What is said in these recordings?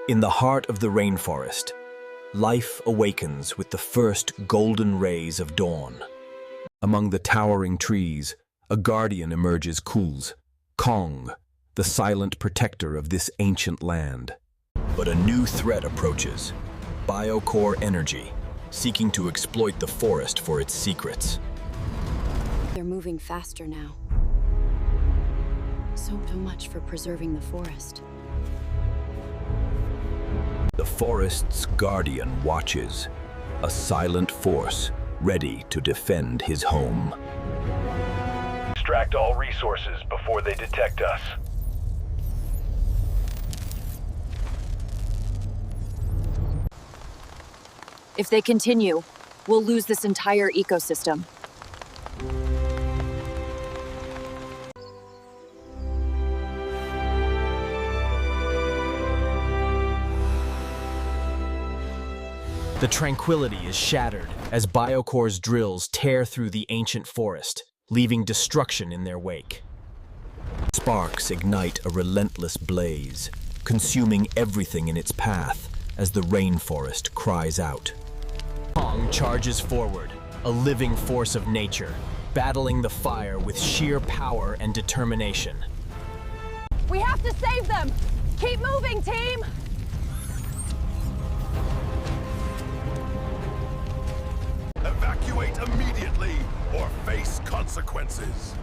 In the heart of the rainforest, life awakens with the first golden rays of dawn. Among the towering trees, a guardian emerges cools, Kong, the silent protector of this ancient land. But a new threat approaches, BioCore energy, seeking to exploit the forest for its secrets. They're moving faster now. So much for preserving the forest. The forest's guardian watches, a silent force ready to defend his home. Extract all resources before they detect us. If they continue, we'll lose this entire ecosystem. The tranquility is shattered as BioCore's drills tear through the ancient forest, leaving destruction in their wake. Sparks ignite a relentless blaze, consuming everything in its path as the rainforest cries out. Kong charges forward, a living force of nature, battling the fire with sheer power and determination. We have to save them! Keep moving, team! Evacuate immediately or face consequences.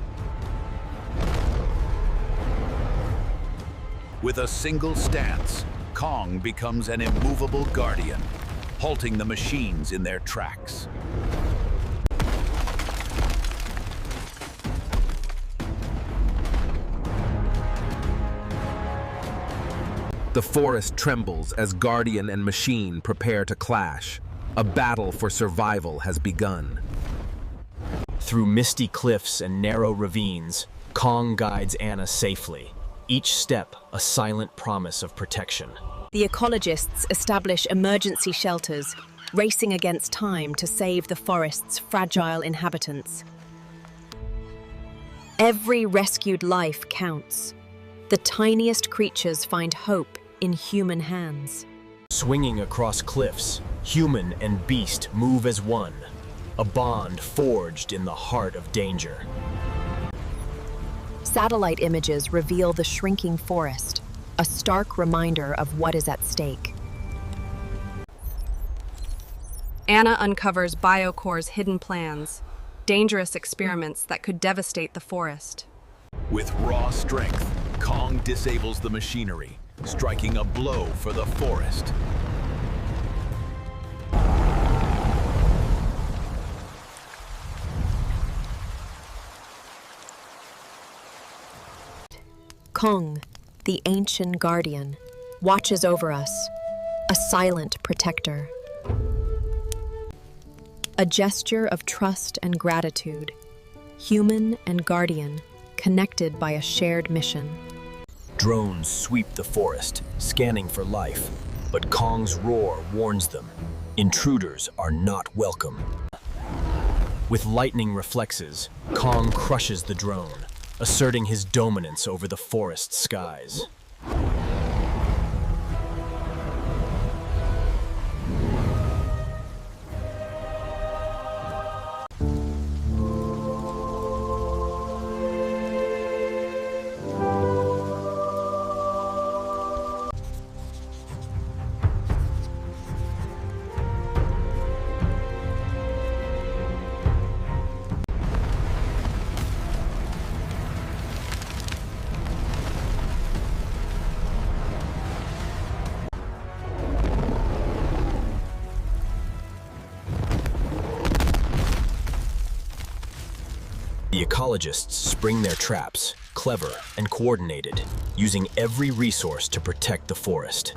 With a single stance, Kong becomes an immovable guardian, halting the machines in their tracks. The forest trembles as guardian and machine prepare to clash. A battle for survival has begun. Through misty cliffs and narrow ravines, Kong guides Anna safely, each step a silent promise of protection. The ecologists establish emergency shelters, racing against time to save the forest's fragile inhabitants. Every rescued life counts. The tiniest creatures find hope in human hands. Swinging across cliffs, human and beast move as one, a bond forged in the heart of danger. Satellite images reveal the shrinking forest, a stark reminder of what is at stake. Anna uncovers BioCore's hidden plans, dangerous experiments that could devastate the forest. With raw strength, Kong disables the machinery, striking a blow for the forest. Kong, the ancient guardian, watches over us, a silent protector. A gesture of trust and gratitude, human and guardian, connected by a shared mission. Drones sweep the forest, scanning for life, but Kong's roar warns them. Intruders are not welcome. With lightning reflexes, Kong crushes the drone, asserting his dominance over the forest skies. The ecologists spring their traps, clever and coordinated, using every resource to protect the forest.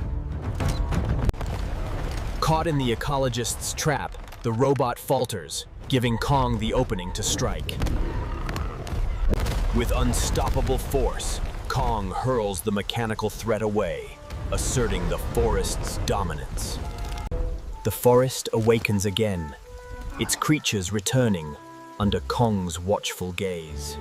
Caught in the ecologist's trap, the robot falters, giving Kong the opening to strike. With unstoppable force, Kong hurls the mechanical threat away, asserting the forest's dominance. The forest awakens again, its creatures returning under Kong's watchful gaze.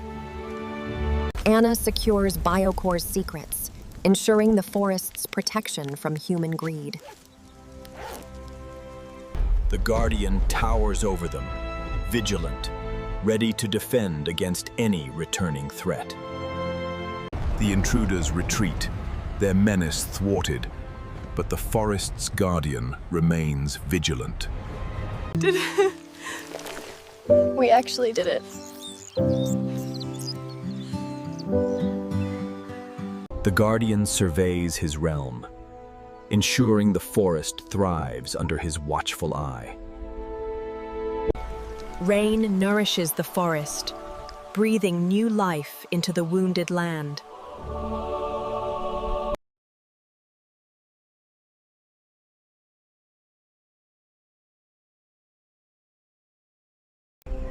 Anna secures BioCore's secrets, ensuring the forest's protection from human greed. The Guardian towers over them, vigilant, ready to defend against any returning threat. The intruders retreat, their menace thwarted, but the forest's guardian remains vigilant. We actually did it. The Guardian surveys his realm, ensuring the forest thrives under his watchful eye. Rain nourishes the forest, breathing new life into the wounded land.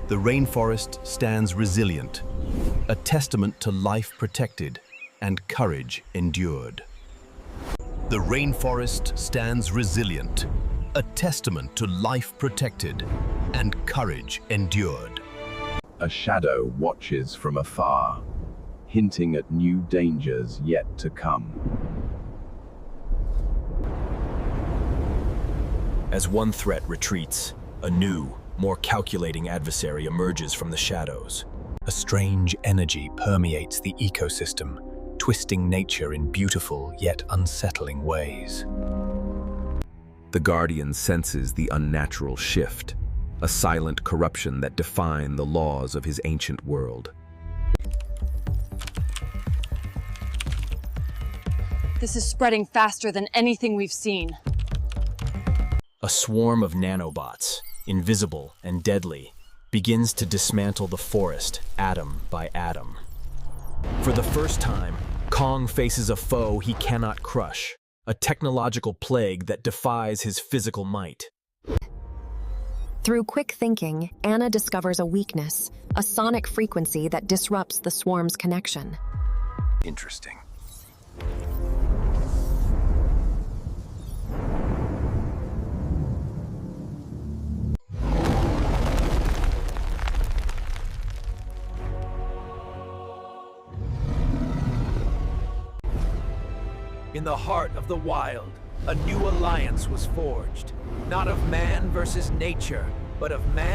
The rainforest stands resilient, a testament to life protected and courage endured. The rainforest stands resilient, a testament to life protected and courage endured. A shadow watches from afar, hinting at new dangers yet to come. As one threat retreats, a new, more calculating adversary emerges from the shadows. A strange energy permeates the ecosystem, twisting nature in beautiful yet unsettling ways. The Guardian senses the unnatural shift, a silent corruption that defies the laws of his ancient world. This is spreading faster than anything we've seen. A swarm of nanobots, invisible and deadly, begins to dismantle the forest atom by atom. For the first time, Kong faces a foe he cannot crush, a technological plague that defies his physical might. Through quick thinking, Anna discovers a weakness, a sonic frequency that disrupts the swarm's connection. Interesting. In the heart of the wild, a new alliance was forged, not of man versus nature, but of man